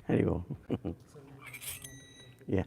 Hari Om. Yeah.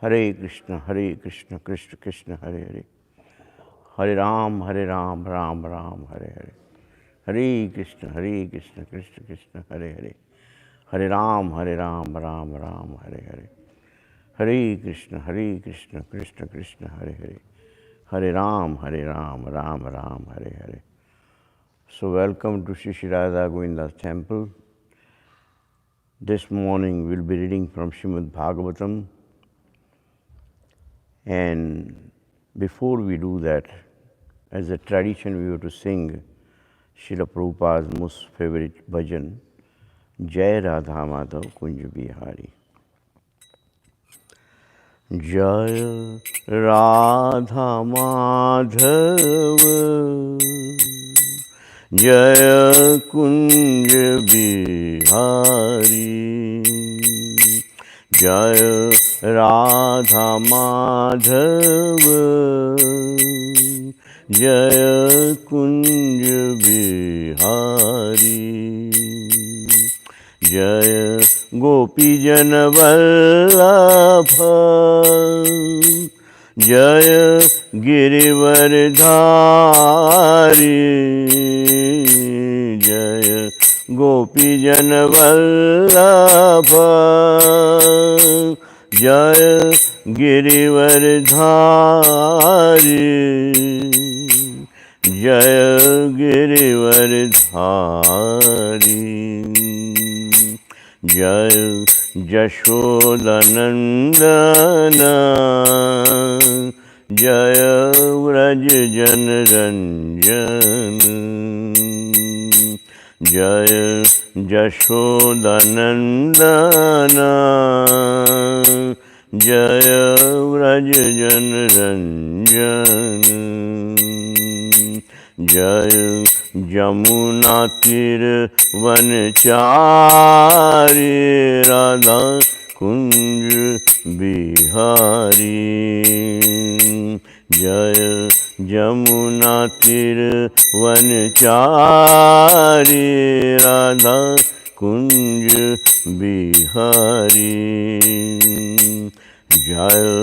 Hare Krishna, Krishna Krishna, Hare Hare. Hare Ram, Ram Ram, Hare Hare. Hare Krishna, Krishna Krishna, Hare Hare. Hare Ram, Ram Ram, Hare Hare. Hare Krishna, Krishna Krishna, Hare Hare. Hare Ram, Ram Ram, Hare Hare. So welcome to Shri Radha Govinda's temple. This morning we'll be reading from Srimad Bhagavatam. And before we do that, as a tradition, we have to sing Srila Prabhupada's most favorite bhajan, Jai Radha Madhav Nikunjbihari. Jai Radha Madhav Jai Kunj Bihari Jai Radha Madhav Jai Kunj Bihari Jai Gopi Jana Vallabha Jaya Girivardhari Jaya Gopi Jana Vallabha Jaya Girivardhari Jaya Girivardhari Jaya Jashodanandana Jaya Vraj Janaranjan Jaya Jashodanandana Jaya Vraj Janaranjan Jaya Jamuna Tir Vanchari Radha Kunj Bihari Jaya Jamuna Tir Vanchari Radha Kunj Bihari Jaya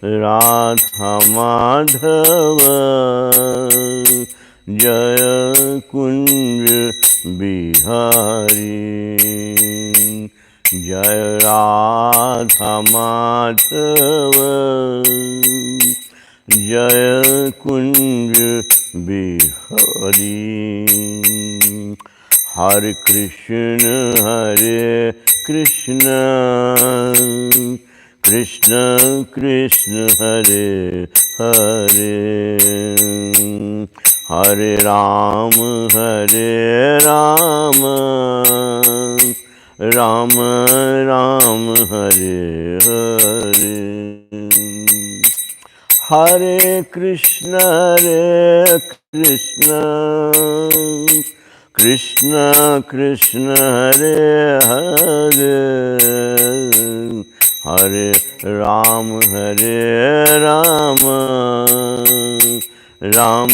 Radha Madhava Jaya Kunj Bihari Jaya Radha Madhava Jaya Kunj Bihari Hare Krishna Krishna Krishna Hare Hare Hare Ram Ram Ram Hare Hare Hare Krishna Krishna Krishna Hare Hare Hare Ram Ram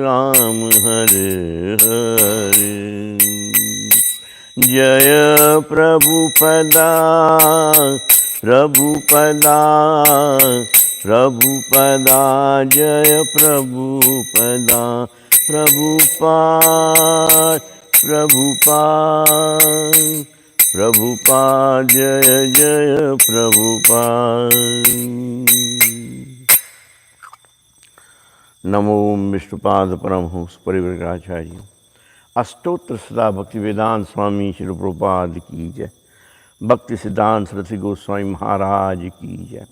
Ram Hare Hare Jaya Prabhupada, Prabhupada, Prabhupada, Jaya Prabhupada, Prabhupada, Prabhupada, Prabhupada, Jaya Jaya Prabhupada. Namo Vishnupada Paramhans Parivrajacharya अष्टोत्तर सदा भक्ति वेदांत स्वामी श्री प्रभुपाद की जय। भक्ति सिद्धांत सरस्वती गोस्वामी महाराज की जय।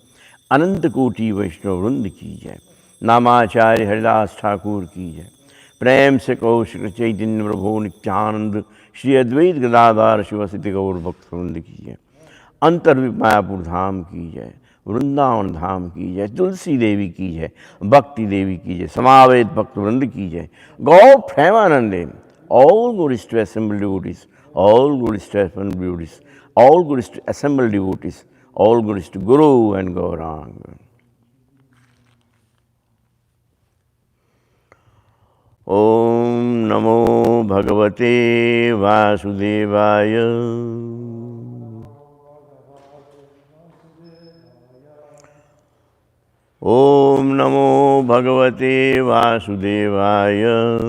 अनंत कोटि वैष्णव वृंद की जय। नामाचार्य हरिदास ठाकुर की जय। प्रेम से कहो श्री चैतन्य प्रभु नित्यानंद श्री अद्वैत गदाधर शिवसति गौर भक्त वृंद की जय। अंतर्विप मायापुर धाम की जय। वृंदावन धाम की जय। तुलसी देवी की जय। भक्ति देवी की जय। समावेत भक्त वृंद की जय। गौर प्रेमानंदे all glories to assembled devotees, all glories to assembled devotees, all glories to assembled devotees, all glories to Guru and Gauranga. Om Namo Bhagavate Vasudevaya. Om Namo Bhagavate Vasudevaya.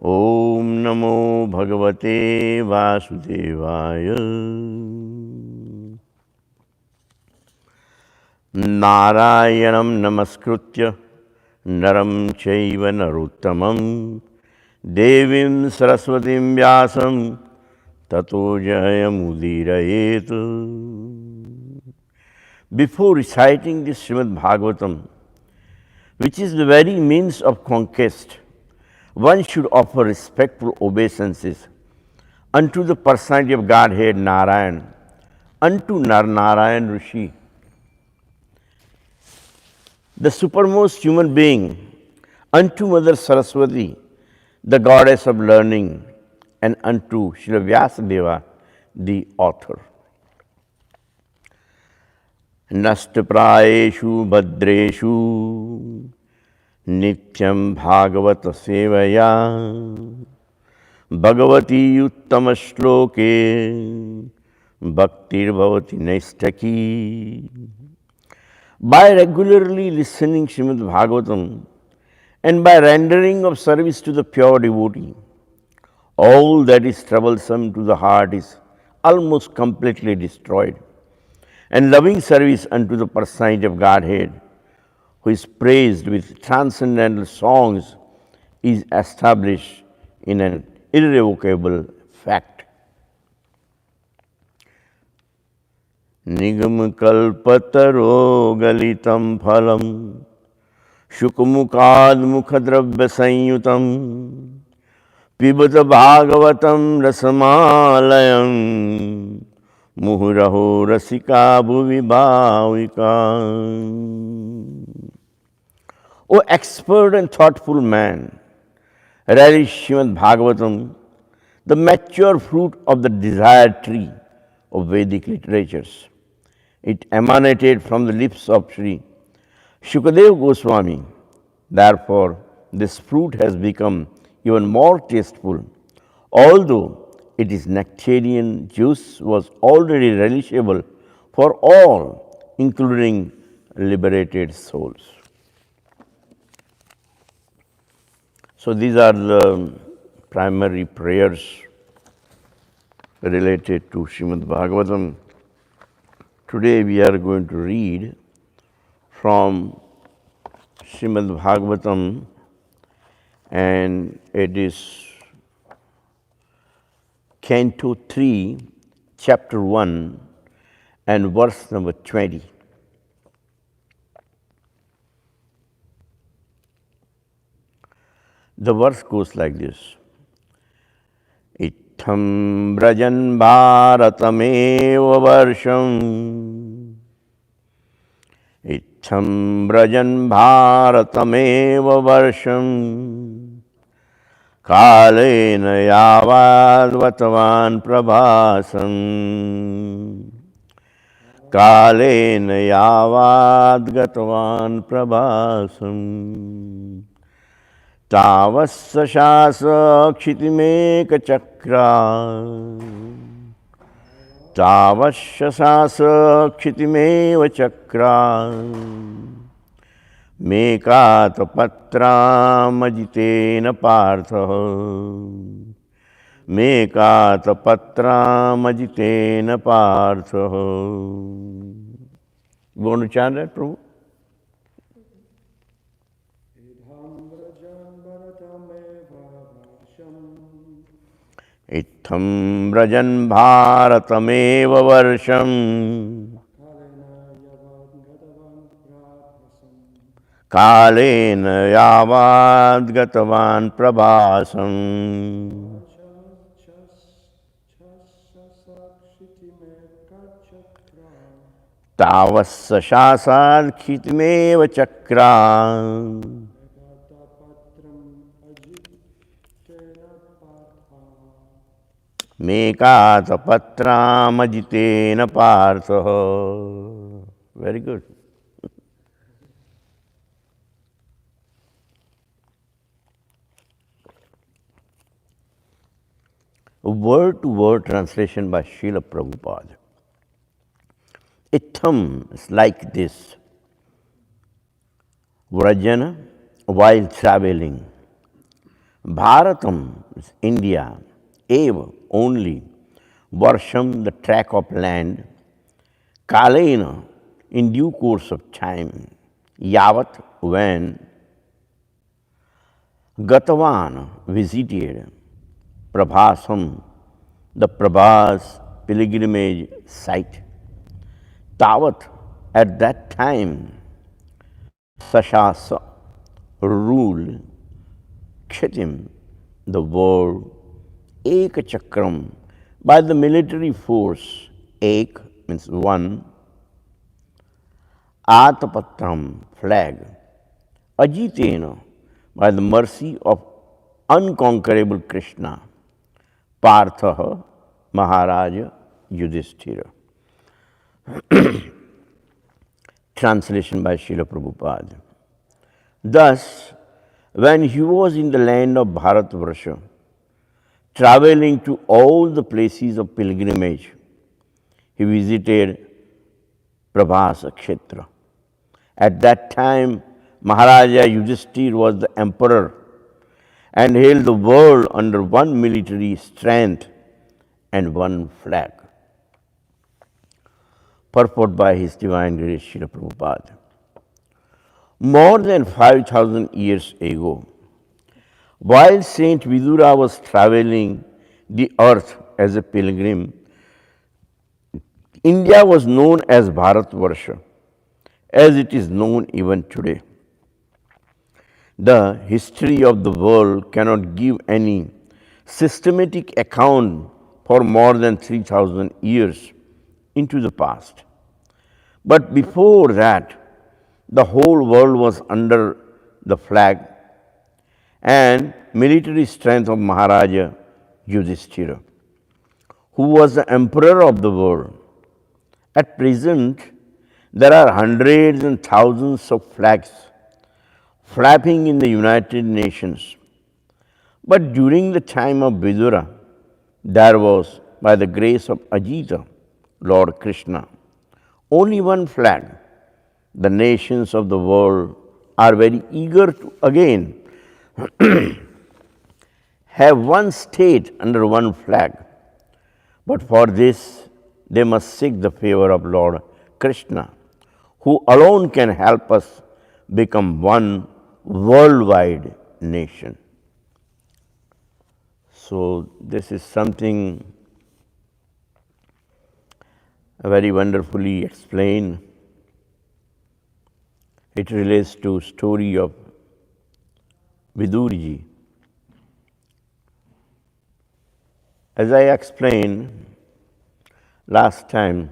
Om Namo Bhagavate Vasudevaya. Narayanam Namaskritya Naram Chaiva Narottamam Devim Saraswatim Vyasam Tato Jayamudirayetu. Before reciting this Srimad Bhagavatam, which is the very means of conquest, one should offer respectful obeisances unto the personality of Godhead Narayan, unto Narayan Rishi, the supermost human being, unto Mother Saraswati, the goddess of learning, and unto Srila Vyasadeva, the author. Nashtaprayeshu Bhadreshu Nityam Bhagavata Sevaya Bhagavati Uttama Shloke Bhaktir Bhavati Naistaki. By regularly listening Srimad Bhagavatam and by rendering of service to the pure devotee, all that is troublesome to the heart is almost completely destroyed, and loving service unto the personality of Godhead, who is praised with transcendental songs, is established in an irrevocable fact. Nigam kalpataro galitam phalam shukmukad mukhadravya sanyutam pibata bhagavatam rasamalayam muhuraho rasika bhuvi bhavika. O expert and thoughtful man, relish Srimad Bhagavatam, the mature fruit of the desired tree of Vedic literatures. It emanated from the lips of Sri Shukadeva Goswami. Therefore, this fruit has become even more tasteful. Although its nectarian juice was already relishable for all, including liberated souls. So these are the primary prayers related to Srimad Bhagavatam. Today we are going to read from Srimad Bhagavatam, and it is Canto 3, Chapter 1 and verse number 20. The verse goes like this. Ittham brajan bharatameva varsham. Ittham brajan bharatameva varsham. Kalena yavad vatavan prabhasam. Kalena yavad gatavan prabhasam. तावस्य शास क्षितिमेकचक्रा तावस्य शास क्षितिमेव chakra मेकातपत्रामजितेन Partha मेकातपत्रामजितेन Partha. You want to chant that, Prabhu? इत्थं व्रजन् भारतमेव वर्षम् कालेन यावद् गतवान् प्रभासम् तावस्य शासात् क्षितिमेव चक्रा मेकातपत्रामजितेन पार्थः. Very good. A word-to-word translation by Srila Prabhupada. Itham is like this. Vrajana, while traveling. Bharatam is India. Eva, only. Varsham, the track of land. Kalena, in due course of time. Yavat, when. Gatavan, visited. Prabhasam, the Prabhas pilgrimage site. Tavat, at that time. Sashasa, rule. Kshitim, the world. Ek chakram, by the military force. Ek means one. Atapatram, flag. Ajitena, by the mercy of unconquerable Krishna. Partha, Maharaja Yudhishthira. Translation by Srila Prabhupada. Thus, when he was in the land of Bharatvarsha, traveling to all the places of pilgrimage, he visited Prabhasa Kshetra. At that time, Maharaja Yudhishthira was the emperor and held the world under one military strength and one flag. Purport by His Divine Grace Srila Prabhupada. More than 5,000 years ago, while Saint Vidura was traveling the earth as a pilgrim, India was known as Bharatvarsha, as it is known even today. The history of the world cannot give any systematic account for more than 3,000 years into the past. But before that, the whole world was under the flag and military strength of Maharaja Yudhishthira, who was the emperor of the world. At present, there are hundreds and thousands of flags flapping in the United Nations. But during the time of Vidura, there was, by the grace of Ajita, Lord Krishna, only one flag. The nations of the world are very eager to again have one state under one flag. But for this, they must seek the favor of Lord Krishna, who alone can help us become one worldwide nation. So this is something very wonderfully explained. It relates to story of Vidurji. As I explained last time,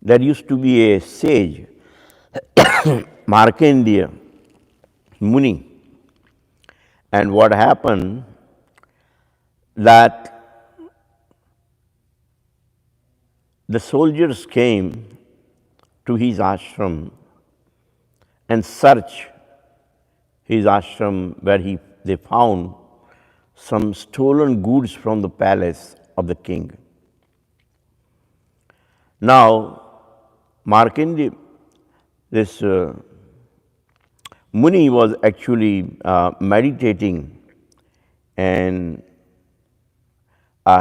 there used to be a sage, Markandeya Muni. And what happened that the soldiers came to his ashram and searched his ashram where they found some stolen goods from the palace of the king. Now, Markandeya, this Muni was actually meditating, and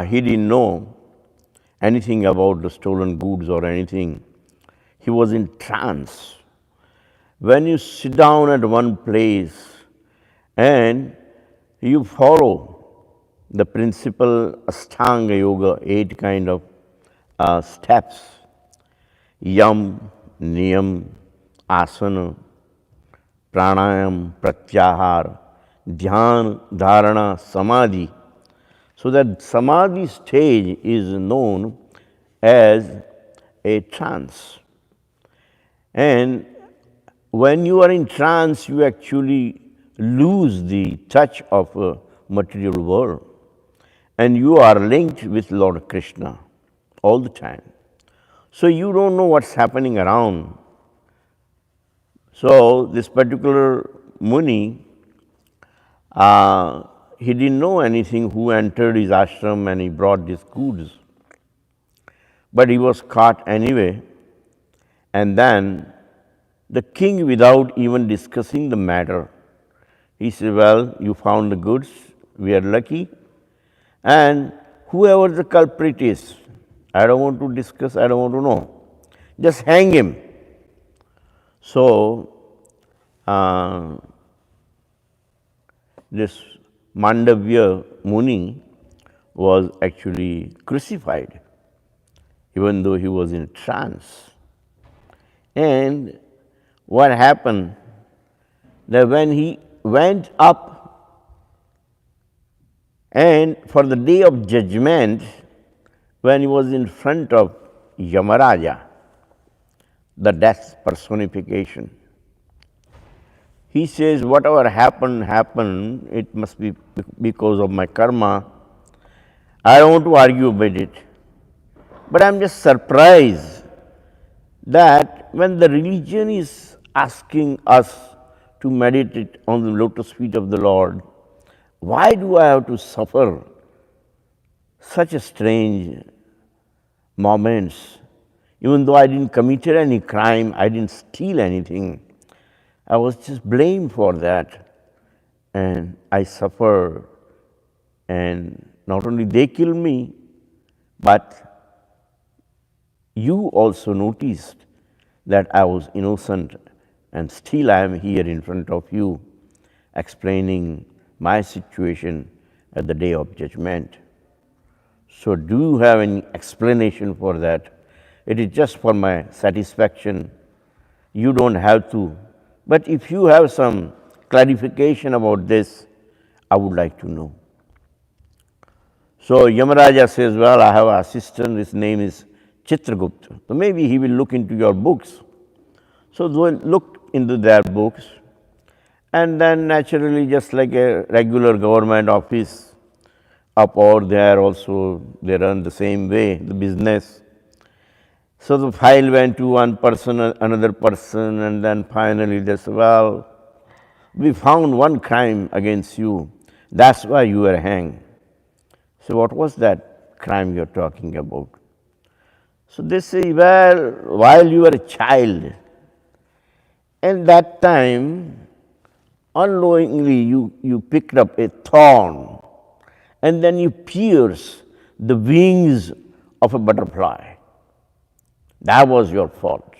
he didn't know anything about the stolen goods or anything. He was in trance. When you sit down at one place and you follow the principal Ashtanga Yoga, 8 kind of steps, Yam, Niyam, Asana, Pranayam, Pratyahar, Dhyan, Dharana, Samadhi. So that Samadhi stage is known as a trance. And when you are in trance, you actually lose the touch of a material world. And you are linked with Lord Krishna all the time. So you don't know what's happening around. So this particular Muni, he didn't know anything who entered his ashram and he brought these goods. But he was caught anyway. And then the king, without even discussing the matter, he said, well, you found the goods, we are lucky. And whoever the culprit is, I don't want to discuss, I don't want to know. Just hang him. So, this Mandavya Muni was actually crucified, even though he was in trance. And what happened, that when he went up and for the day of judgment, when he was in front of Yamaraja, the death personification, he says, whatever happened, happened, it must be because of my karma. I don't want to argue about it. But I'm just surprised that when the religion is asking us to meditate on the lotus feet of the Lord, why do I have to suffer such a strange moments? Even though I didn't commit any crime, I didn't steal anything, I was just blamed for that. And I suffer, and not only they kill me, but you also noticed that I was innocent, and still I am here in front of you explaining my situation at the day of judgment. So do you have any explanation for that? It is just for my satisfaction. You don't have to. But if you have some clarification about this, I would like to know. So Yamaraja says, well, I have an assistant, his name is Chitragupta. So maybe he will look into your books. So they looked into their books, and then naturally, just like a regular government office, up or there also, they run the same way, the business. So the file went to one person, another person, and then finally they said, well, we found one crime against you. That's why you were hanged. So what was that crime you're talking about? So they say, well, while you were a child, and that time, unknowingly you picked up a thorn, and then you pierced the wings of a butterfly. That was your fault.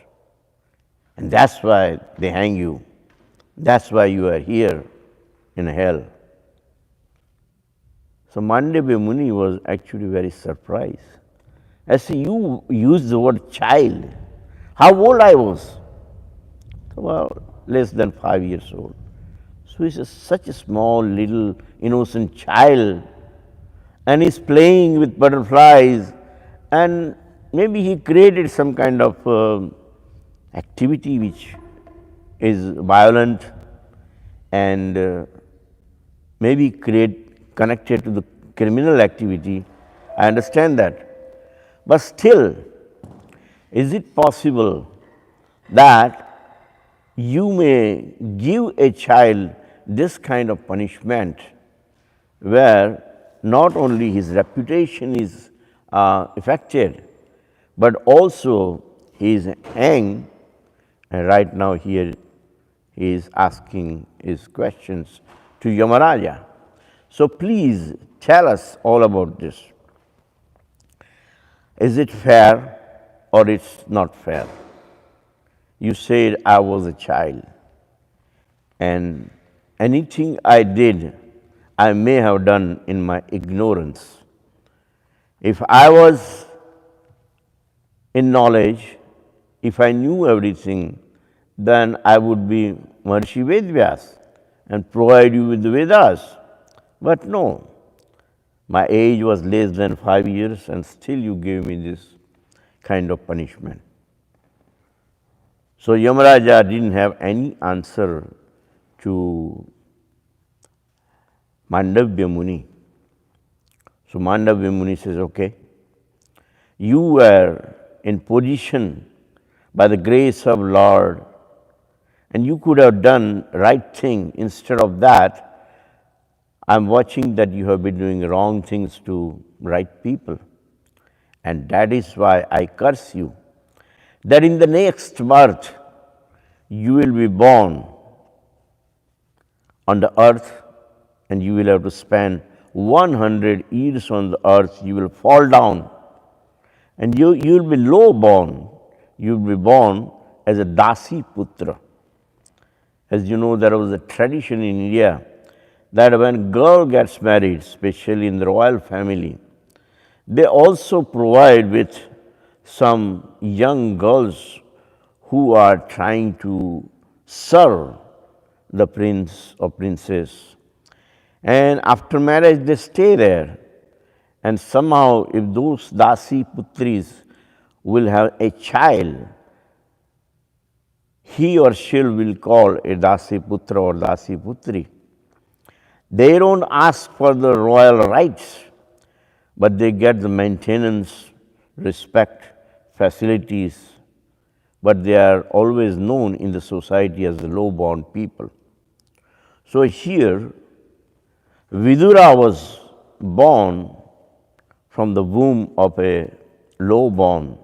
And that's why they hang you. That's why you are here in hell. So Mandavya Muni was actually very surprised. I say, you used the word child. How old I was? Well, less than 5 years old. So he's such a small, little, innocent child, and he's playing with butterflies, and maybe he created some kind of activity which is violent and maybe connected to the criminal activity. I understand that. But still, is it possible that you may give a child this kind of punishment where not only his reputation is affected, but also he is hanged, and right now here he is asking his questions to Yamaraja. So please tell us all about this. Is it fair or it's not fair? You said I was a child, and anything I did, I may have done in my ignorance. If I was in knowledge, if I knew everything, then I would be Maharishi Vedvyas and provide you with the Vedas. But no, my age was less than 5 years and still you gave me this kind of punishment. So Yamaraja didn't have any answer to Mandavya Muni. So Mandavya Muni says, okay, you were in position by the grace of Lord, and you could have done right thing. Instead of that, I'm watching that you have been doing wrong things to right people. And that is why I curse you, that in the next birth, you will be born on the earth and you will have to spend 100 years on the earth. You will fall down and you will be low born. You will be born as a Dasi Putra. As you know, there was a tradition in India that when girl gets married, especially in the royal family, they also provide with some young girls who are trying to serve the prince or princess. And after marriage, they stay there. And somehow, if those Dasi Putris will have a child, he or she will call a Dasi Putra or Dasi Putri. They don't ask for the royal rights, but they get the maintenance, respect, facilities, but they are always known in the society as the low-born people. So here, Vidura was born from the womb of a low-born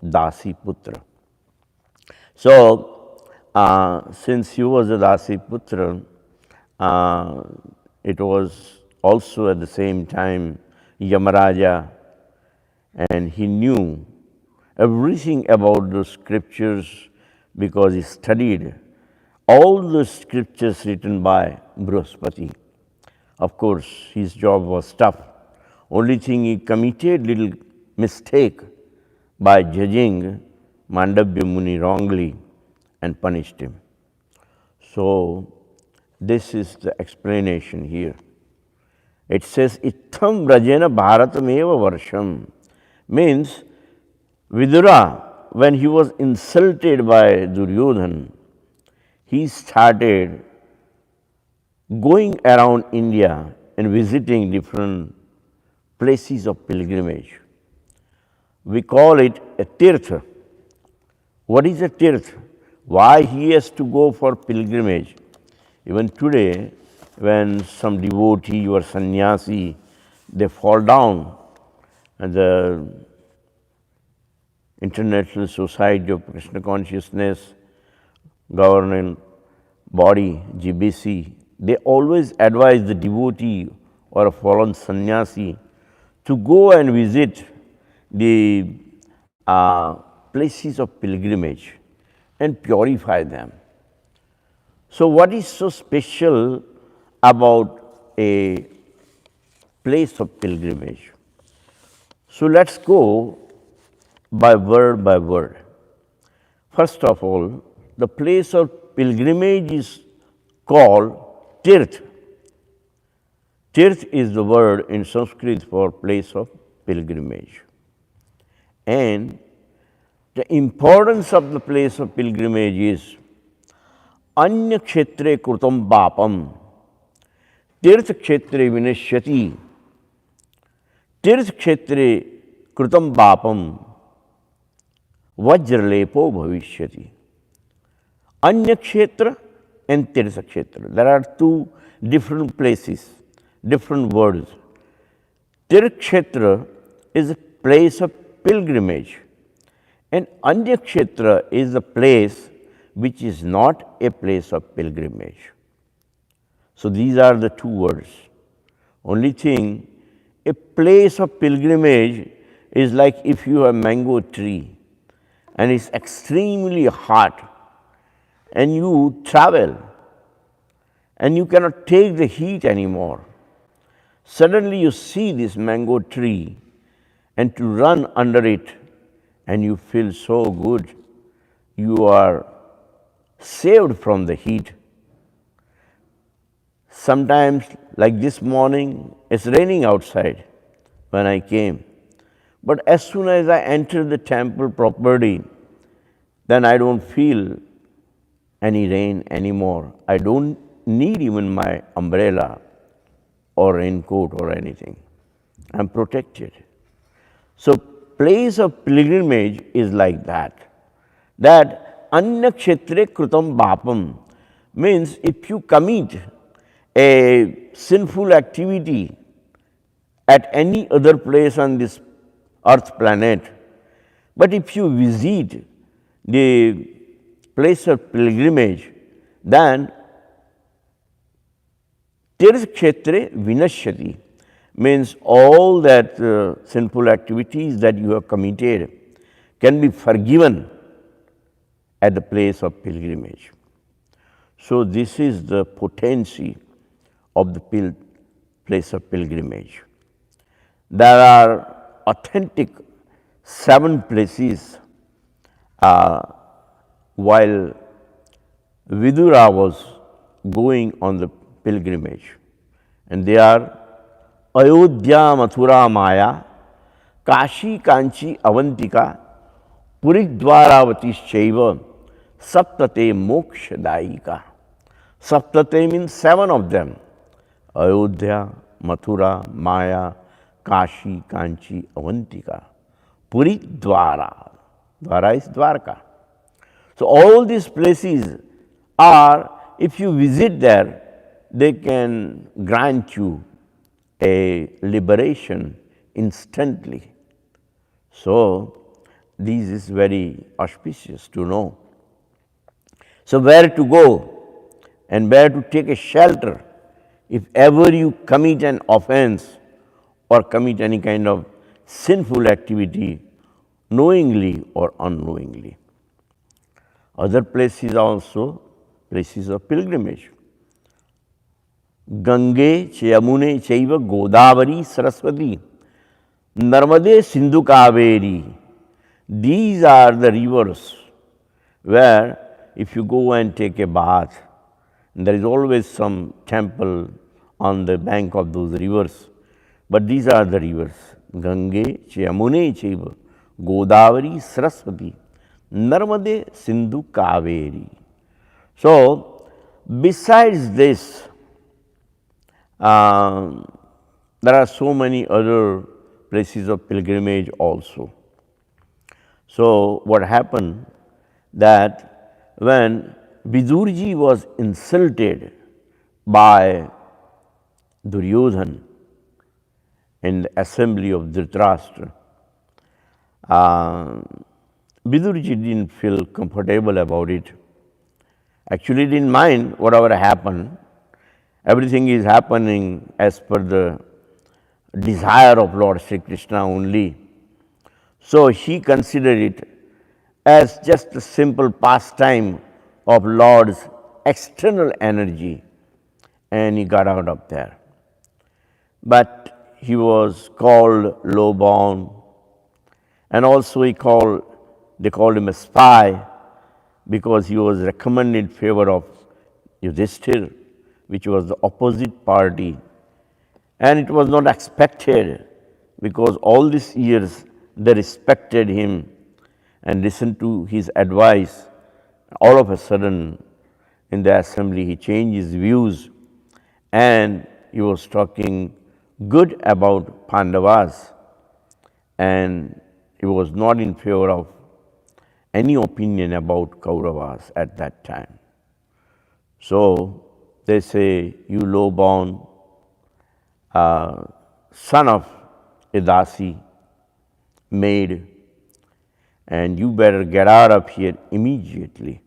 Dasi Putra. So, since he was a Dasi Putra, it was also at the same time Yamaraja, and he knew everything about the scriptures because he studied all the scriptures written by Brihaspati. Of course, his job was tough. Only thing, he committed little mistake by judging Mandavya Muni wrongly and punished him. So, this is the explanation here. It says, Itham Brajena Bharatameva Varsham, means Vidura, when he was insulted by Duryodhan, he started going around India and visiting different places of pilgrimage. We call it a tirtha. What is a tirtha? Why he has to go for pilgrimage? Even today, when some devotee or sannyasi, they fall down, and the International Society of Krishna Consciousness governing body, GBC, they always advise the devotee or a fallen sannyasi to go and visit the places of pilgrimage and purify them. So what is so special about a place of pilgrimage? So let's go by word by word. First of all, the place of pilgrimage is called Tirth. Tirth is the word in Sanskrit for place of pilgrimage. And the importance of the place of pilgrimage is Anya kshetre krutam papam, tirth kshetre vinashyati, tirth kshetre krutam papam, vajralepo bhavishyati. Anya kshetra and Tirtha Kshetra. There are two different places, different words. Tirtha Kshetra is a place of pilgrimage, and Anya Kshetra is a place which is not a place of pilgrimage. So these are the two words. Only thing, a place of pilgrimage is like if you have a mango tree and it's extremely hot and you travel and you cannot take the heat anymore. Suddenly you see this mango tree and to run under it and you feel so good. You are saved from the heat. Sometimes, like this morning, it's raining outside when I came. But as soon as I enter the temple property, then I don't feel any rain anymore. I don't need even my umbrella or raincoat or anything. I'm protected. So, place of pilgrimage is like that. That Anya Kshetre Krutam Bapam means if you commit a sinful activity at any other place on this earth planet, but if you visit the place of pilgrimage, then Tirtha Kshetre Vinashyati means all that sinful activities that you have committed can be forgiven at the place of pilgrimage. So this is the potency of the place of pilgrimage. There are authentic 7 places while Vidura was going on the pilgrimage, and they are Ayodhya, Mathura, Maya, Kashi, Kanchi, Avantika, Puridvaravatischaiva, Saptate Mokshadaika. Saptate means 7 of them. Ayodhya, Mathura, Maya, Kashi, Kanchi, Avantika. Puridvara. Dwara is Dwarka. So all these places are, if you visit there, they can grant you a liberation instantly. So this is very auspicious to know. So where to go and where to take a shelter if ever you commit an offense or commit any kind of sinful activity, knowingly or unknowingly. Other places also places of pilgrimage. Gange, Yamune, Chaiva, Godavari, Saraswati, Narmade, Sindhu, Kaveri. These are the rivers where if you go and take a bath, there is always some temple on the bank of those rivers. But these are the rivers. Gange, Yamune, Chaiva, Godavari, Saraswati, Narmade, Sindhu, Kaveri. So, besides this, there are so many other places of pilgrimage also. So, what happened that when Vidurji was insulted by Duryodhana in the assembly of Dhritarashtra, Vidurji didn't feel comfortable about it. Actually, didn't mind whatever happened. Everything is happening as per the desire of Lord Sri Krishna only. So he considered it as just a simple pastime of Lord's external energy, and he got out of there. But he was called low-born, and also they called him a spy because he was recommended in favor of Yudhishthira, which was the opposite party. And it was not expected because all these years they respected him and listened to his advice. All of a sudden in the assembly he changed his views and he was talking good about Pandavas and he was not in favor of any opinion about Kauravas at that time. So they say, you low-born son of a dasi, maid, and you better get out of here immediately.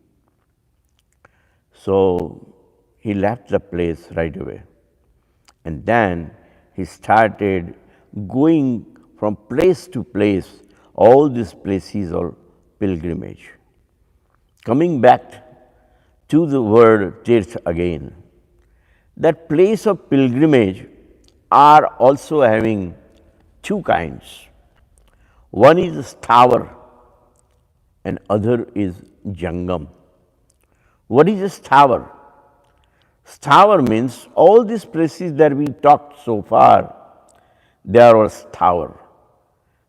So he left the place right away. And then he started going from place to place. All these places are pilgrimage. Coming back to the word Tirth again, that place of pilgrimage are also having two kinds. One is Sthavar and other is Jangam. What is a Sthavar? Sthavar means all these places that we talked so far, they are all Sthavar.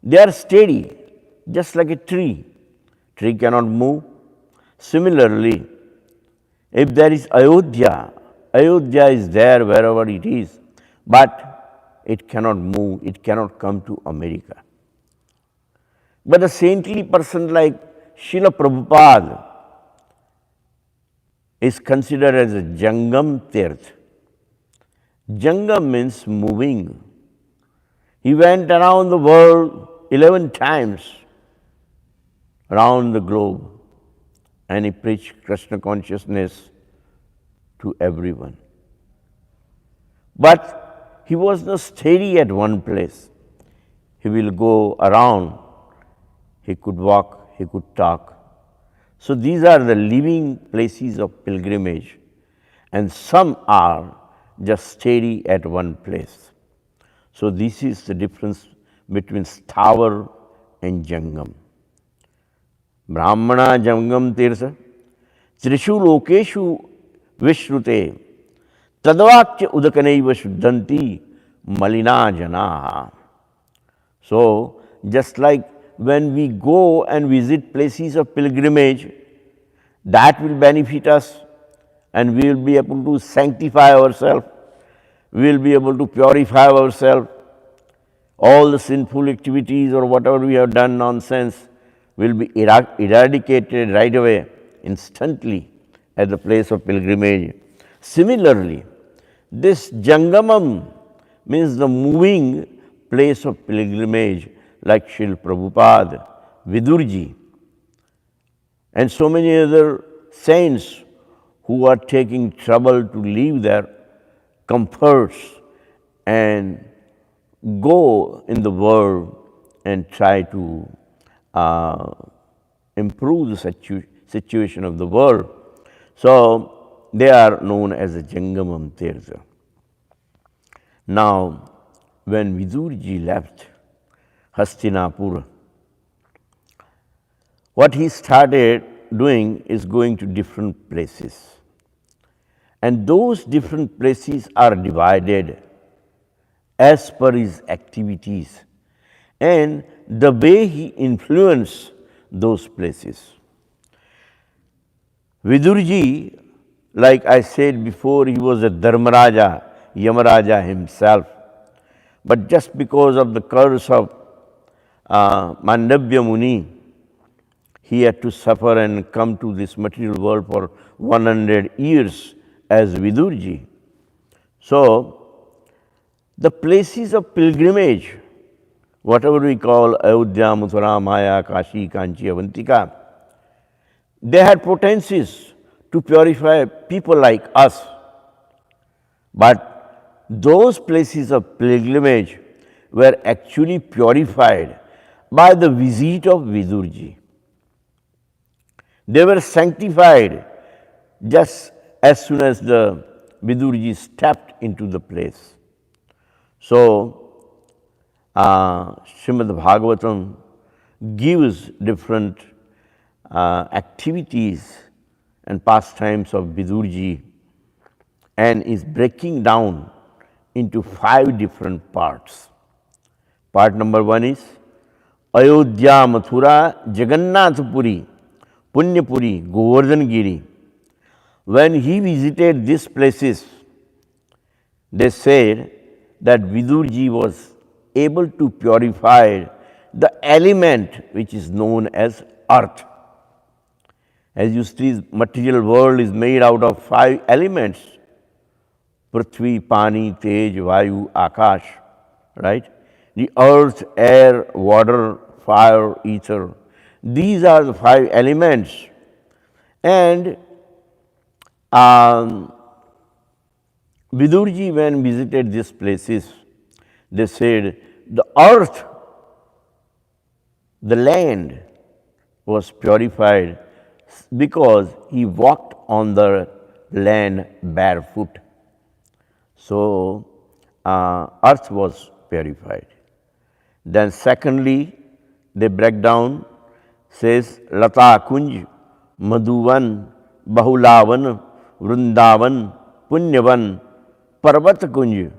They are steady, just like a tree. Tree cannot move. Similarly, if there is Ayodhya, Ayodhya is there wherever it is, but it cannot move, it cannot come to America. But a saintly person like Srila Prabhupada is considered as a Jangam Tirth. Jangam means moving. He went around the world 11 times around the globe and he preached Krishna consciousness to everyone. But he was not steady at one place. He will go around, he could walk, he could talk. So these are the living places of pilgrimage, and some are just steady at one place. So this is the difference between Sthavar and Jangam. Brahmana Jangam Tirtha Trishu Lokeshu Vishrute Tadvakya Udakanaiva Shuddhanti Malina Janaha. So just like when we go and visit places of pilgrimage, that will benefit us and we will be able to sanctify ourselves, we will be able to purify ourselves. All the sinful activities or whatever we have done nonsense will be eradicated right away, instantly at the place of pilgrimage. Similarly, this Jangamam means the moving place of pilgrimage, like Srila Prabhupada, Vidurji, and so many other saints who are taking trouble to leave their comforts and go in the world and try to improve the situation of the world. So they are known as a Jangamam Tirtha. Now, when Vidurji left Hastinapura, what he started doing is going to different places. And those different places are divided as per his activities and the way he influenced those places. Vidurji, like I said before, he was a Dharmaraja, Yamaraja himself. But just because of the curse of Mandavya Muni, he had to suffer and come to this material world for 100 years as Vidurji. So, the places of pilgrimage, whatever we call Ayodhya, Mathura, Maya, Kashi, Kanchi, Avantika, they had potencies to purify people like us. But those places of pilgrimage were actually purified by the visit of Vidurji. They were sanctified just as soon as the Vidurji stepped into the place. So, Srimad Bhagavatam gives different activities and pastimes of Vidurji and is breaking down into 5 different parts. Part number 1 is Ayodhya, Mathura, Jagannath Puri, Punyapuri, Govardhan Giri. When he visited these places, they said that Vidurji was able to purify the element which is known as earth. As you see, material world is made out of 5 elements: Prithvi, Pani, Tej, Vayu, Akash, right? The earth, air, water, fire, ether. These are the 5 elements. And Vidurji, when visited these places, they said the earth, the land was purified because he walked on the land barefoot. So, earth was purified. Then secondly, they break down, says Lata Kunj, Madhuvan, Bahulavan, Vrindavan, Punyavan, Parvat Kunj.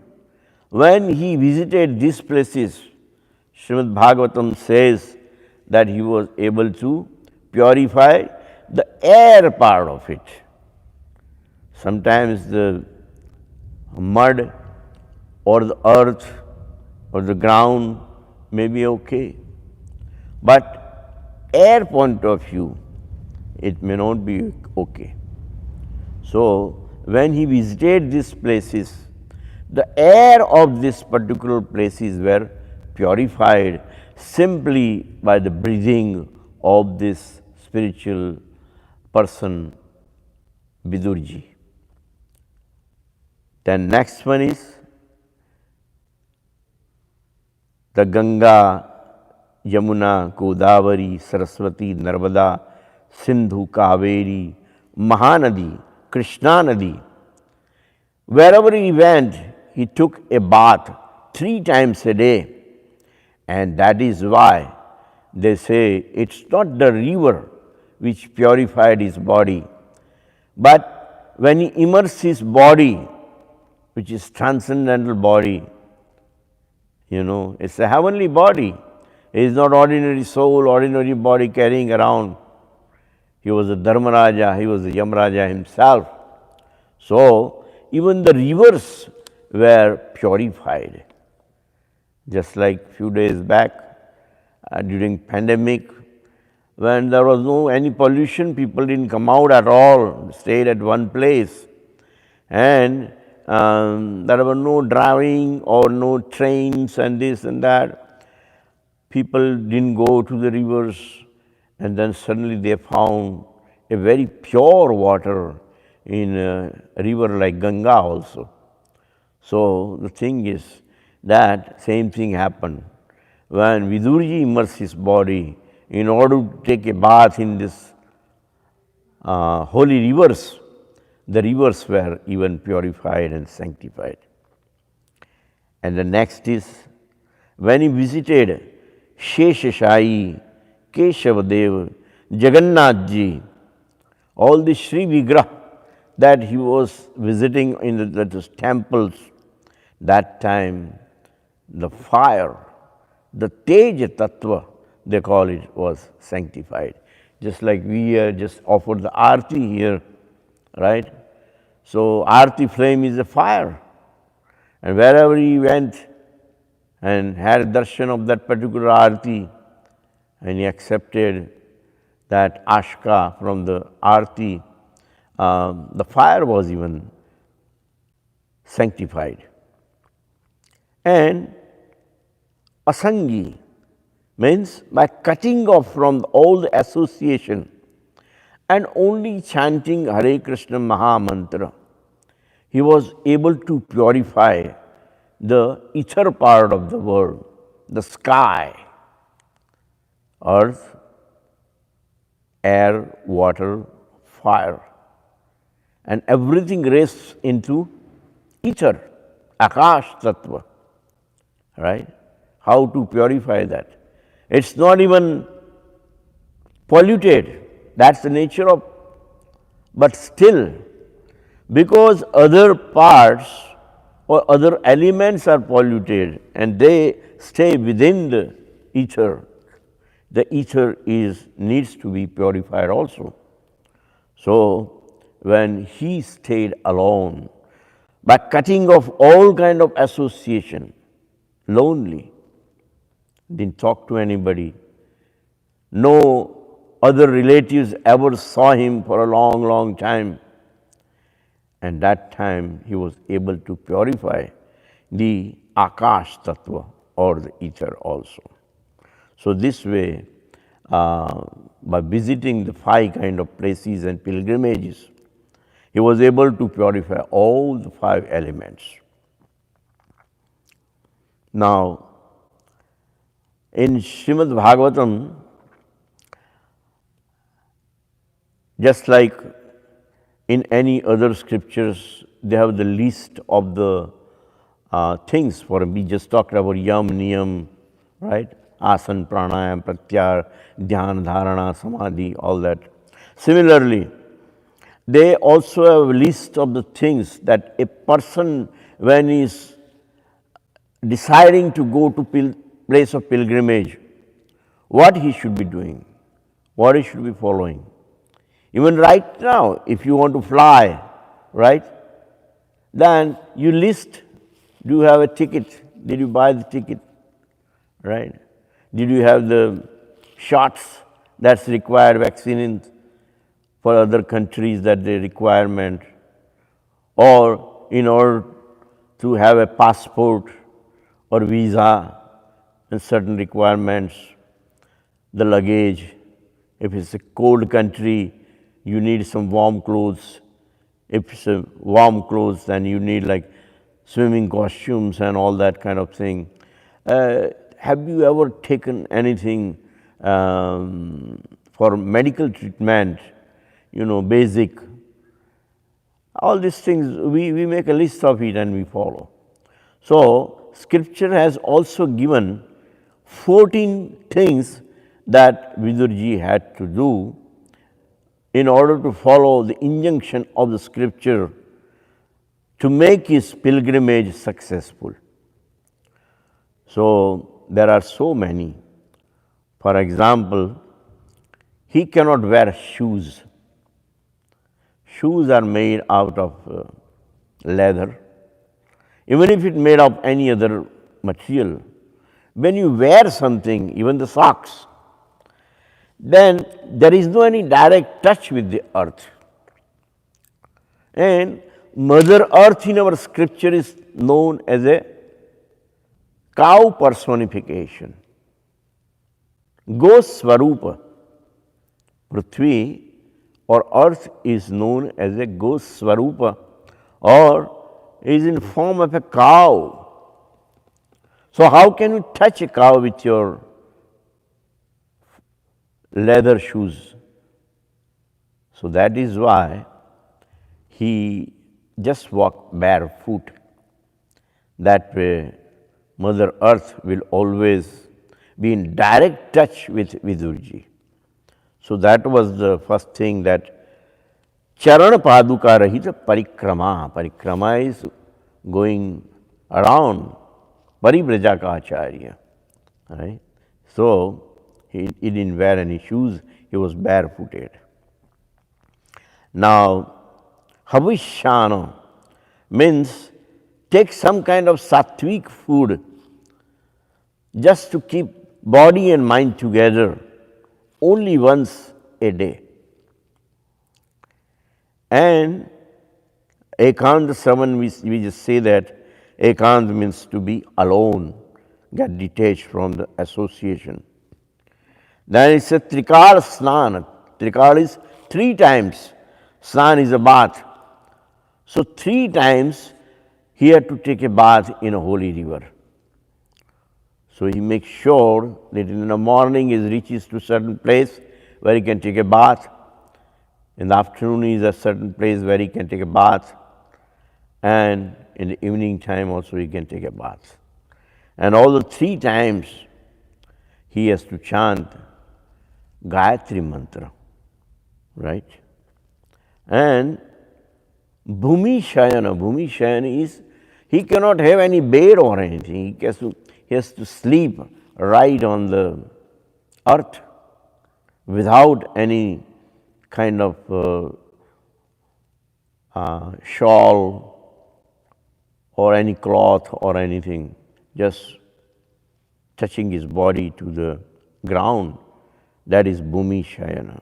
When he visited these places, Srimad Bhagavatam says that he was able to purify the air part of it. Sometimes the mud or the earth or the ground may be okay, but air point of view, it may not be okay. So, when he visited these places, the air of these particular places were purified simply by the breathing of this spiritual person, Vidurji. Then next one is the Ganga, Yamuna, Godavari, Saraswati, Narmada, Sindhu, Kaveri, Mahanadi, Krishna Nadi. Wherever he went, he took a bath 3 times a day. And that is why they say it's not the river which purified his body, but when he immersed his body, which is transcendental body, it's a heavenly body. It is not ordinary soul, ordinary body carrying around. He was a Dharmaraja, he was a Yamaraja himself. So, even the rivers were purified. Just like few days back, during pandemic, when there was no any pollution, people didn't come out at all, stayed at one place. And there were no driving or no trains and this and that. People didn't go to the rivers, and then suddenly they found a very pure water in a river like Ganga also. So the thing is that same thing happened when Vidurji immersed his body in order to take a bath in this holy rivers. The rivers were even purified and sanctified. And the next is when he visited Sheshashai, Keshavadev, Jagannathji, all the Sri Vigrah that he was visiting in the temples, that time the fire, the Tej Tattva, they call it, was sanctified. Just like we just offered the Aarti here, right? So, Aarti flame is a fire. And wherever he went and had a darshan of that particular Aarti, and he accepted that ashka from the Aarti, the fire was even sanctified. And Asangi means by cutting off from all the association and only chanting Hare Krishna Maha Mantra, he was able to purify the ether part of the world, the sky, earth, air, water, fire, and everything rests into ether, Akash Tattva, right? How to purify that? It's not even polluted. That's the nature of, but still, because other parts or other elements are polluted and they stay within the ether needs to be purified also. So, when he stayed alone, by cutting off all kind of association, lonely, didn't talk to anybody, no other relatives ever saw him for a long, long time. And that time he was able to purify the Akash Tattva or the ether also. So this way, by visiting the 5 kind of places and pilgrimages, he was able to purify all the 5 elements. Now, in Srimad Bhagavatam, just like in any other scriptures, they have the list of the things. For we just talked about yam, niyam, right? Asan, pranayam, pratyahar, dhyan, dharana, samadhi, all that. Similarly, they also have a list of the things that a person, when he is deciding to go to place of pilgrimage, what he should be doing, what he should be following. Even right now, if you want to fly, right, then you list, do you have a ticket? Did you buy the ticket, right? Did you have the shots that's required, vaccine for other countries that the requirement, or in order to have a passport or visa and certain requirements, the luggage, if it's a cold country, you need some warm clothes. If it's a warm clothes, then you need like swimming costumes and all that kind of thing. Have you ever taken anything for medical treatment, basic? All these things, we make a list of it and we follow. So, scripture has also given 14 things that Vidurji had to do in order to follow the injunction of the scripture to make his pilgrimage successful. So, there are so many. For example, he cannot wear shoes. Shoes are made out of leather. Even if it's made of any other material, when you wear something, even the socks, then there is no any direct touch with the earth. And Mother Earth in our scripture is known as a cow personification. Goswarupa. Prithvi or earth is known as a Goswarupa or is in form of a cow. So how can you touch a cow with your leather shoes? So that is why he just walked barefoot. That way Mother Earth will always be in direct touch with Vidurji. So that was the first thing, that Charana Paduka Rahita Parikrama. Parikrama is going around Paribrajaka Acharya. Right? So he didn't wear any shoes, he was barefooted. Now, Havishana means take some kind of sattvic food just to keep body and mind together only once a day. And Ekant Saman, we just say that Ekant means to be alone, get detached from the association. Then it's a Trikal Snan. Trikal is 3 times. Snan is a bath. So 3 times he had to take a bath in a holy river. So he makes sure that in the morning he reaches to a certain place where he can take a bath. In the afternoon he is at a certain place where he can take a bath. And in the evening time also he can take a bath. And all the 3 times he has to chant Gayatri Mantra, right? And Bhumi Shayana is, he cannot have any bed or anything. He has to sleep right on the earth without any kind of shawl or any cloth or anything, just touching his body to the ground That is Bhumi Shayana.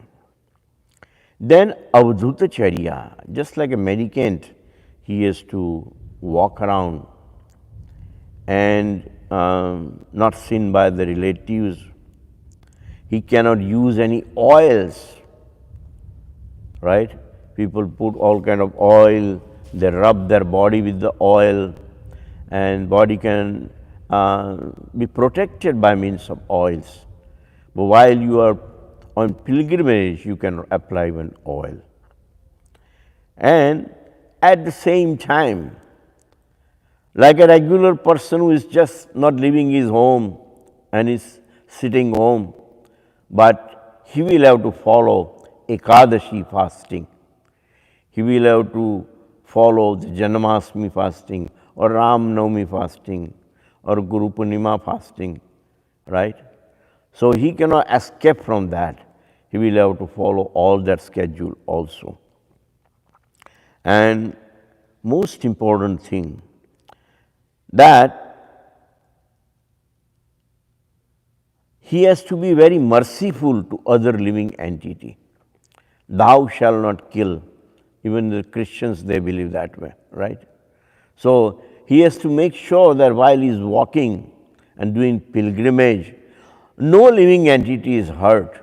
Then Avadhutacharya, just like a mendicant, he has to walk around and not seen by the relatives. He cannot use any oils, right? People put all kind of oil, they rub their body with the oil, and body can be protected by means of oils. But while you are on pilgrimage, you can apply one oil. And at the same time, like a regular person who is just not leaving his home and is sitting home, but he will have to follow Ekadashi fasting. He will have to follow the Janmashtami fasting or Ram Navami fasting or Guru Purnima fasting, right? So he cannot escape from that. He will have to follow all that schedule also. And most important thing, that he has to be very merciful to other living entity. Thou shalt not kill. Even the Christians, they believe that way, right? So he has to make sure that while he is walking and doing pilgrimage, no living entity is hurt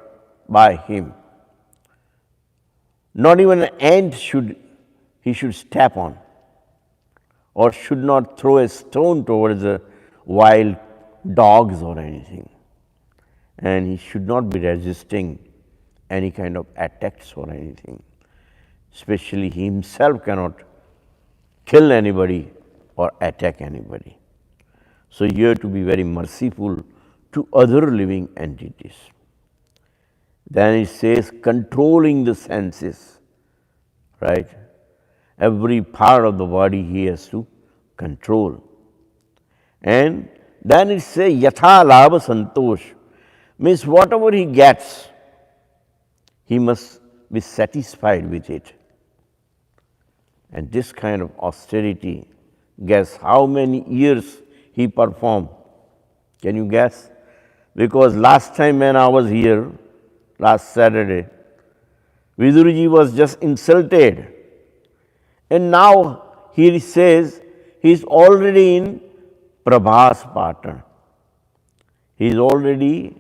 by him. Not even an ant he should step on, or should not throw a stone towards the wild dogs or anything. And he should not be resisting any kind of attacks or anything. Especially he himself cannot kill anybody or attack anybody. So you have to be very merciful to other living entities. Then it says controlling the senses, right? Every part of the body he has to control. And then it says yatha labha santosh, means whatever he gets, he must be satisfied with it. And this kind of austerity, guess how many years he performed? Can you guess? Because last time when I was here, last Saturday, Vidurji was just insulted. And now he says he is already in Prabhas pattern. He is already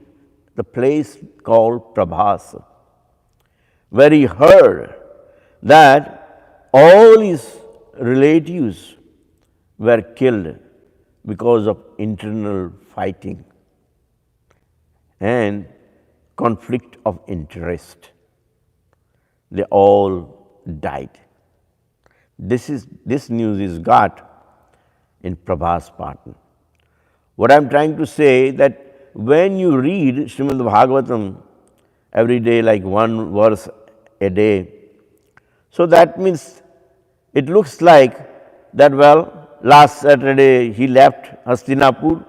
the place called Prabhas, where he heard that all his relatives were killed because of internal fighting and conflict of interest. They all died. This news is got in Prabhas pattern. What I am trying to say that when you read Srimad Bhagavatam every day, like one verse a day, so that means it looks like that, well, last Saturday he left Hastinapur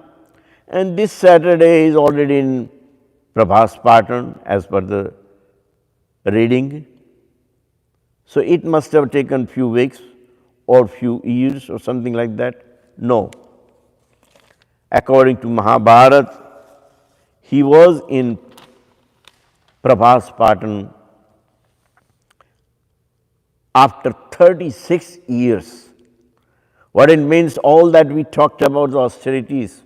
and this Saturday is already in Prabhas pattern as per the reading. So it must have taken few weeks or few years or something like that. No. According to Mahabharata, he was in Prabhas pattern after 36 years. What it means, all that we talked about the austerities,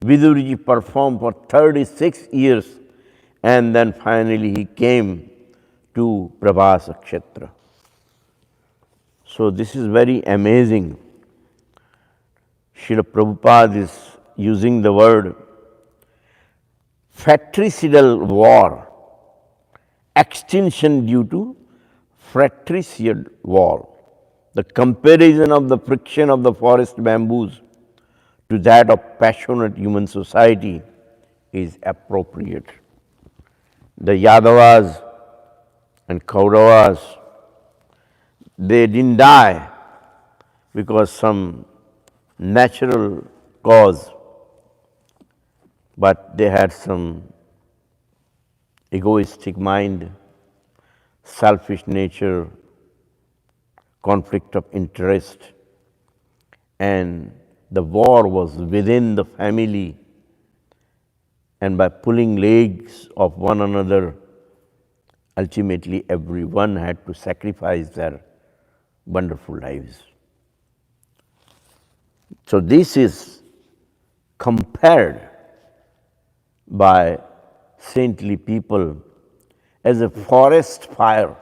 Vidurji performed for 36 years and then finally he came to Prabhas Kshetra. So this is very amazing. Srila Prabhupada is using the word fratricidal war, extinction due to fratricide war. The comparison of the friction of the forest bamboos to that of passionate human society is appropriate. The Yadavas and Kauravas, they didn't die because some natural cause, but they had some egoistic mind, selfish nature, conflict of interest, and the war was within the family, and by pulling legs of one another, ultimately everyone had to sacrifice their wonderful lives. So this is compared by saintly people as a forest fire,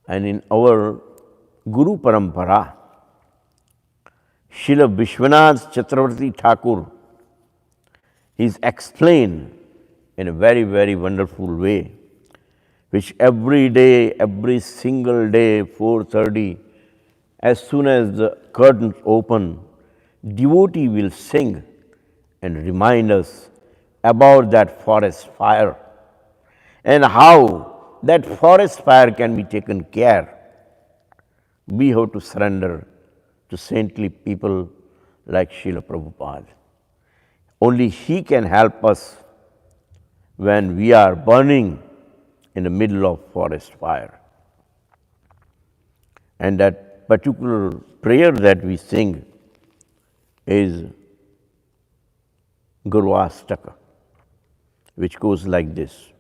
and in our Guru Parampara, Srila Vishwanath Chakravarti Thakur is explained in a very, very wonderful way, which every day, every single day, 4:30, as soon as the curtains open, devotee will sing and remind us about that forest fire and how that forest fire can be taken care. We have to surrender to saintly people like Srila Prabhupada. Only he can help us when we are burning in the middle of forest fire. And that particular prayer that we sing is Gurvastaka, which goes like this.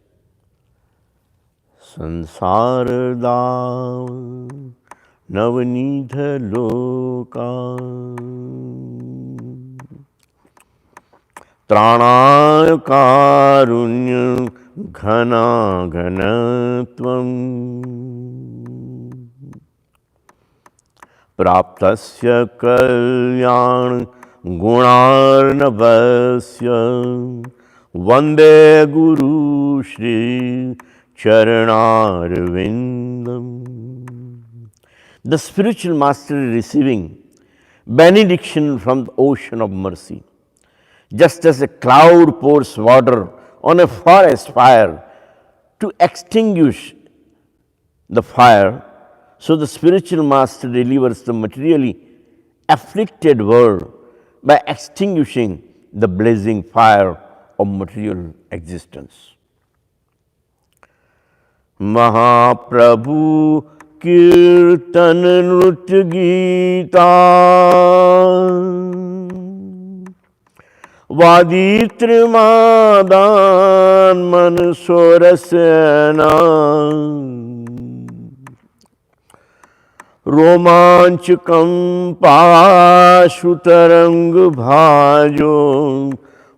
Sansar dav Navnidha loka Tranaya karunya ghana ghanatvam Praptasya kalyan gunarnavasya Vande Guru Shri Charanarvindam. The spiritual master is receiving benediction from the ocean of mercy. Just as a cloud pours water on a forest fire to extinguish the fire, so the spiritual master delivers the materially afflicted world by extinguishing the blazing fire of material existence. Mahaprabhu Kirtan Nritya Gita Vaditrimadan Mansorasena Romanchakam Pashutarang Bhajo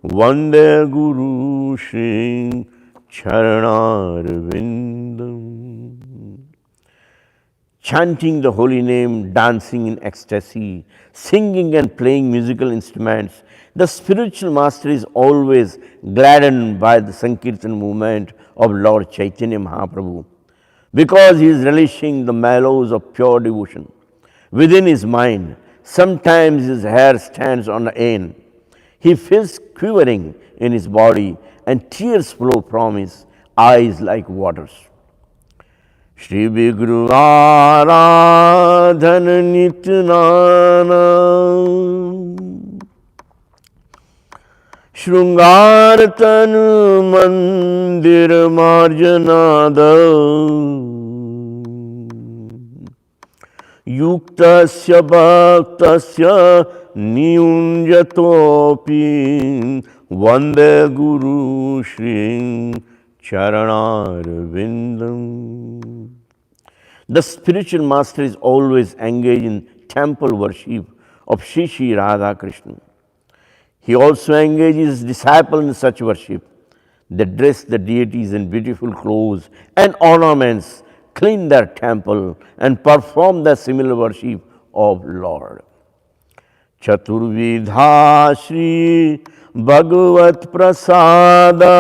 Vande Guru Shri Charanarvindam. Chanting the holy name, dancing in ecstasy, singing and playing musical instruments, the spiritual master is always gladdened by the Sankirtan movement of Lord Chaitanya Mahaprabhu, because he is relishing the mellows of pure devotion. Within his mind, sometimes his hair stands on end. He feels quivering in his body and tears flow from his eyes like waters. Shri Vigru Aradhana Nityanana Shrungaratanu Mandir Marjanada Yuktasya Bhaktasya Niyunjatopi Vande Guru Shri Charanarvindam. The spiritual master is always engaged in temple worship of Shri Shri Radha Krishna. He also engages his disciples in such worship. They dress the deities in beautiful clothes and ornaments, clean their temple, and perform the similar worship of Lord. Chaturvidha Shri Bhagavat Prasada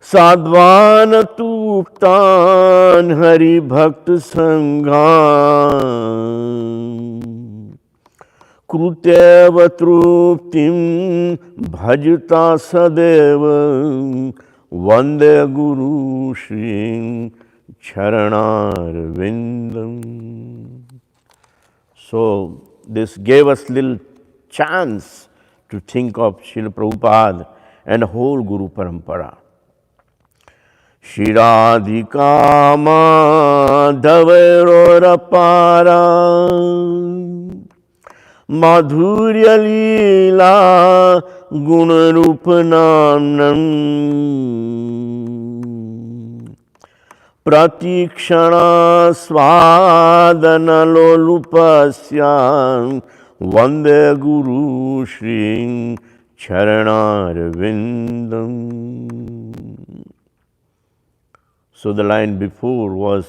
Sadvana Tuptan Hari Bhakta Sangha Kruteva Truptim Bhajita Sadeva Vande Guru Shri Charanarvindam. So this gave us little chance to think of Srila Prabhupada and the whole Guru Parampara. Shiradhika Madhavarapara madhurya lila gunarupanamnam pratikshana svadanalolupasya vande guru shri charanarvindam. So the line before was,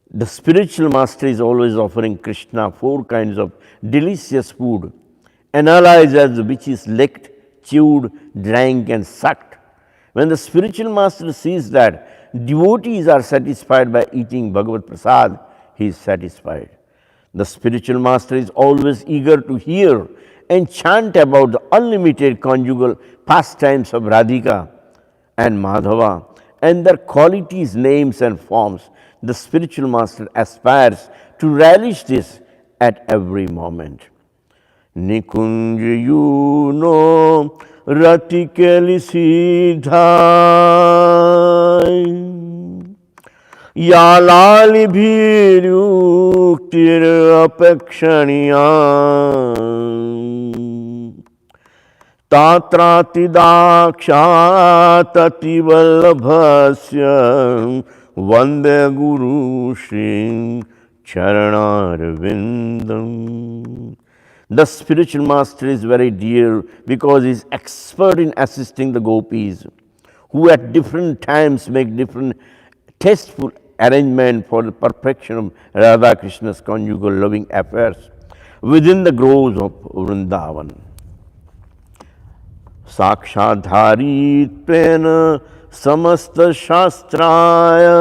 the spiritual master is always offering Krishna 4 kinds of delicious food, analyzed as which is licked, chewed, drank and sucked. When the spiritual master sees that devotees are satisfied by eating Bhagavad Prasad, he is satisfied. The spiritual master is always eager to hear and chant about the unlimited conjugal pastimes of Radhika and Madhava and their qualities, names and forms. The spiritual master aspires to relish this at every moment. Nikunjbihari ratikeli sidhai yalali bhiruktir apekshaniya tatrati dakshati vallabhasya vande guru shri charanarvindam. The spiritual master is very dear because he is expert in assisting the gopis, who at different times make different tasteful arrangement for the perfection of Radha Krishna's conjugal loving affairs within the groves of Vrindavan. Sakshadhari prena samasta shastraya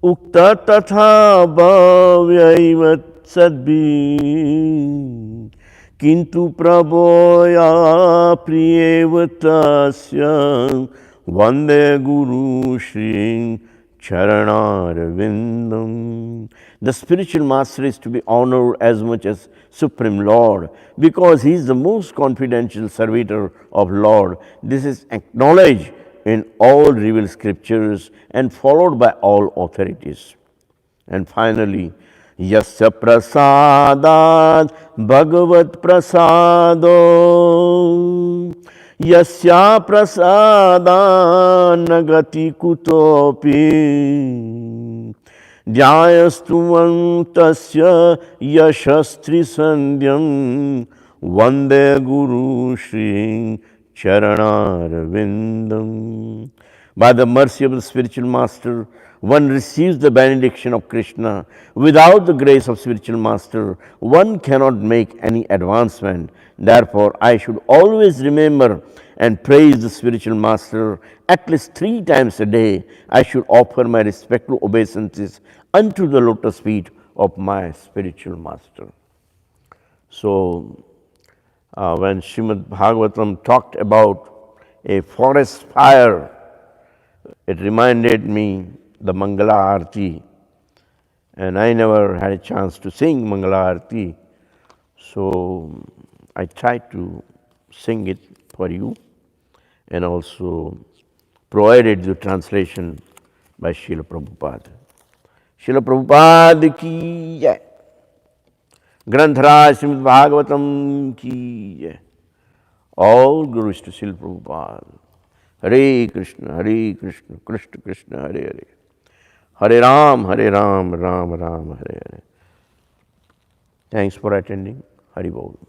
ukta tatha bhavyaivat sadbhi kintu prabhoya priyevatasya vande guru shri charanarvindam. The spiritual master is to be honored as much as Supreme Lord because he is the most confidential servitor of Lord. This is acknowledged in all revealed scriptures and followed by all authorities. And finally, Yasya prasadat bhagavat prasado Yasya prasadan nagati kutopi Dhyayastuvantasya yashastri sandhyam Vande guru shri charanarvindam. By the mercy of the spiritual master, one receives the benediction of Krishna. Without the grace of spiritual master, one cannot make any advancement. Therefore, I should always remember and praise the spiritual master. At least 3 times a day, I should offer my respectful obeisances unto the lotus feet of my spiritual master. So, when Srimad Bhagavatam talked about a forest fire, it reminded me the Mangala Arati, and I never had a chance to sing Mangala Arati, so I tried to sing it for you and also provided the translation by Srila Prabhupada. Srila Prabhupada ki jai. Granthara Srimad Bhagavatam ki jai. All glories to Srila Prabhupada. Hare Krishna, Krishna Krishna, Hare Hare. Hare Ram, Ram Ram, Hare Hare. Thanks for attending. Hari Bol.